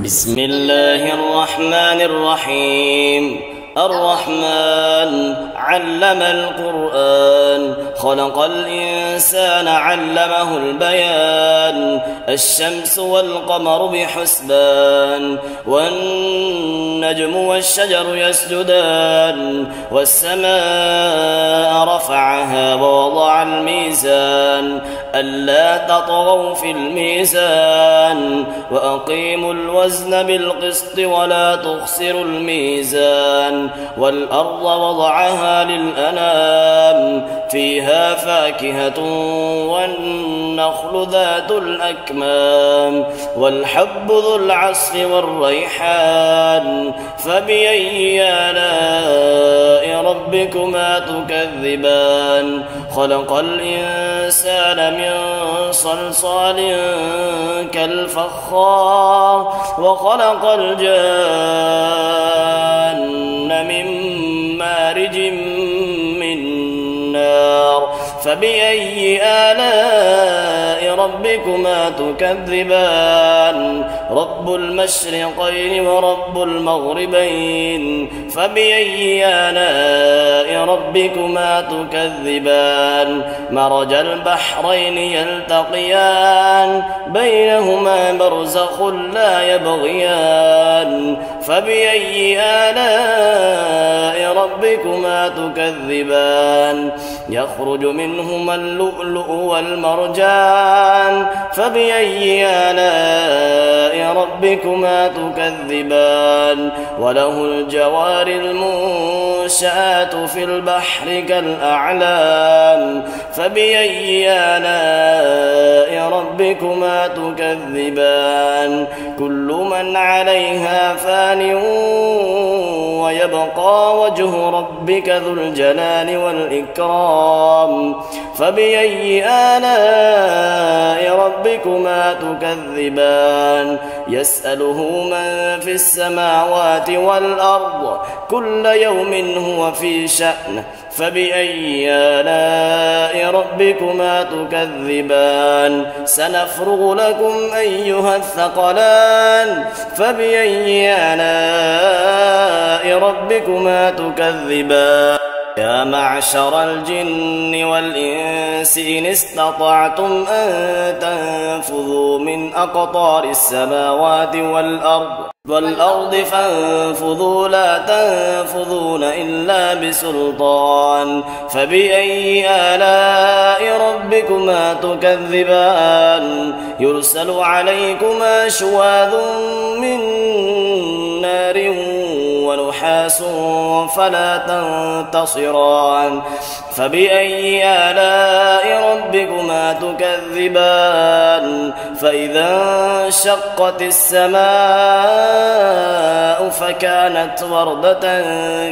بسم الله الرحمن الرحيم. الرحمن علم القرآن، خلق الإنسان علمه البيان. الشمس والقمر بحسبان، والنجم والشجر يسجدان. والسماء رفعها ووضع الميزان، ألا تطغوا في الميزان. وأقيموا الوزن بالقسط ولا تخسروا الميزان. والأرض وضعها للأنام، فيها فاكهة والنخل ذات الأكمام. والحب ذو العصف والريحان، فبأي آلاء ربكما تكذبان. خلق الإنسان من صلصال كالفخار، وخلق الجان من مارج من نار. فبأي آلاء ربكما تكذبان. رب المشرقين ورب المغربين، فبأي آلاء ربكما تكذبان. مرج البحرين يلتقيان، بينهما برزخ لا يبغيان. فبأي آلاء ربكما تكذبان. يخرج منهما اللؤلؤ والمرجان، فبأي آلاء ربكما تكذبان. وله الجوار المنشآت في البحر كالأعلام، فبأي آلاء ربكما تكذبان. كل من عليها فان، ويبقى وجه ربك ذو الجلال والإكرام. فبأي آلاء ربكما تكذبان. يسأله من في السماوات والأرض، كل يوم هو في شأن. فبأي آلاء ربكما تكذبان. سنفرغ لكم أيها الثقلان. فبأي آلاء ربكما تكذبان. يا معشر الجن والإنس إن استطعتم أن تنفذوا من أقطار السماوات والأرض فانفذوا لا تنفذون إلا بسلطان. فبأي آلاء ربكما تكذبان. يرسل عليكما شواظ من نار ونحاس فلا تنتصران. فبأي آلاء ربكما تكذبان. فإذا انشقت السماء فكانت وردة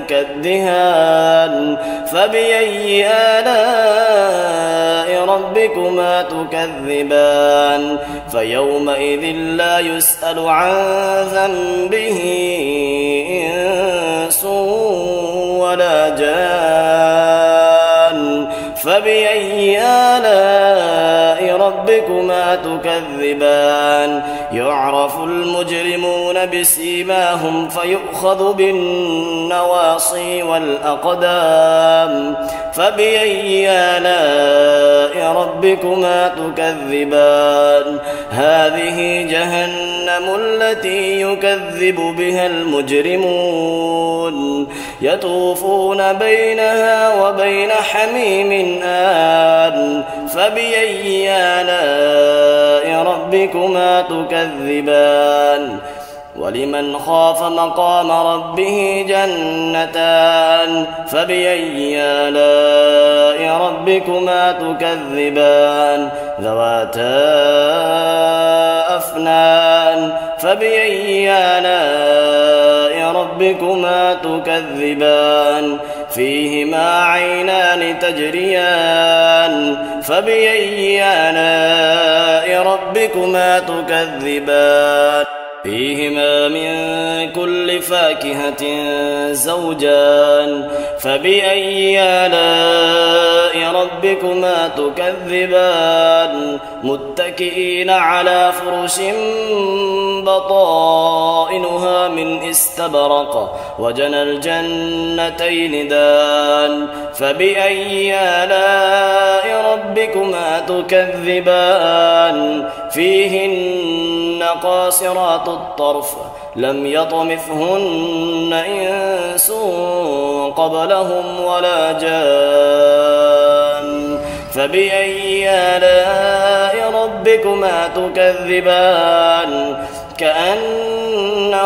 كالدهان. فبأي آلاء ربكما تكذبان. فيومئذ لا يسأل عن ذنبه إنس ولا جان. فبأي آلاء ربكما تكذبان. يعرف المجرمون بسيماهم فيؤخذ بالنواصي والأقدام. فبأي آلاء ربكما تكذبان. هذه جهنم التي يكذب بها المجرمون، يطوفون بينها وبين حميم آن. فبأي آلاء ربكما تكذبان. ولمن خاف مقام ربه جنتان. فبأي آلاء ربكما تكذبان. ذواتا أفنان. فبأي آلاء ربكما تكذبان. فيهما عينان تجريان. فبأي آلاء ربكما تكذبان. فيهما من كل فاكهة زوجان فبأي آلاء ربكما تكذبان متكئين على فرش بطائنها من استبرق وجنى الجنتين دان فبأي آلاء ربكما تكذبان فيهن قاصرات الطرف لم يطمثهن إنس قبلهم ولا جان فبأي آلاء ربكما تكذبان كأنهن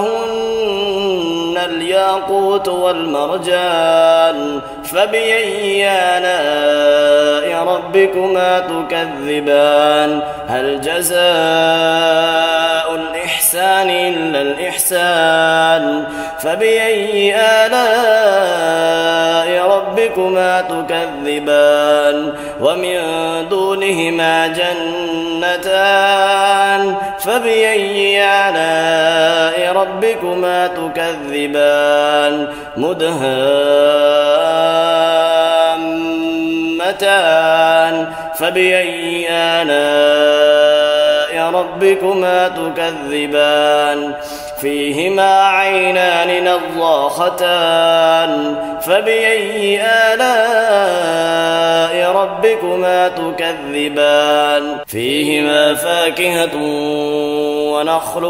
الياقوت والمرجان فبأي آلاء ربكما تكذبان هل جزاء الإحسان إلا الإحسان فبأي آلاء ربكما تكذبان ومن دونهما جنتان فبأي آلاء ربكما تكذبان مدهامتان فبأي آلاء ربكما تكذبان فيهما عينان نضاختان فبأي آلاء ربكما تكذبان فيهما فاكهة ونخل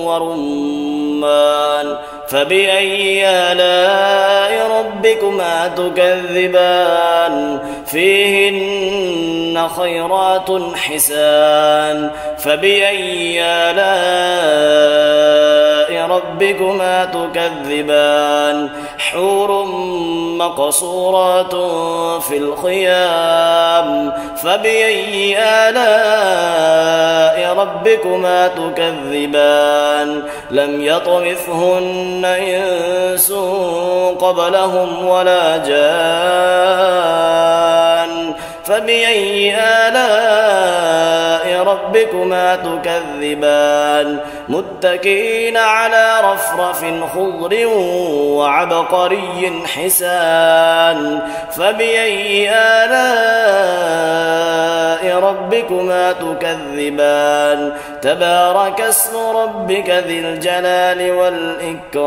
ورمان فبأي آلاء ربكما تكذبان فيهن خيرات حسان فبأي آلاء ربكما تكذبان حور مقصورات في الخيام فبأي آلاء ربكما تكذبان لم يطمثهن إنس قبلهم ولا جان فبأي آلاء ربكما تكذبان متكئين على رفرف خضر وعبقري حسان فبأي آلاء ربكما تكذبان تبارك اسم ربك ذي الجلال والإكرام